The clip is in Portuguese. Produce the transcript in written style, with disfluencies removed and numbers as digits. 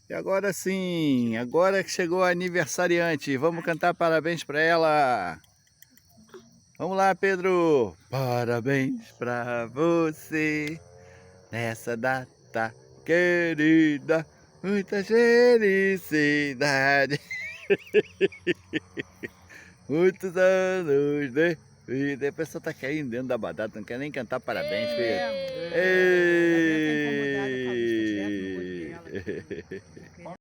E agora sim, agora que chegou a aniversariante, vamos cantar parabéns para ela. Vamos lá, Pedro. Parabéns para você nessa data querida. Muita felicidade. Muitos anos de vida. A pessoa tá caindo dentro da batata, não quer nem cantar parabéns, Pedro. Ela deve estar incomodada com a luz que tá direto no olho dela. Ei!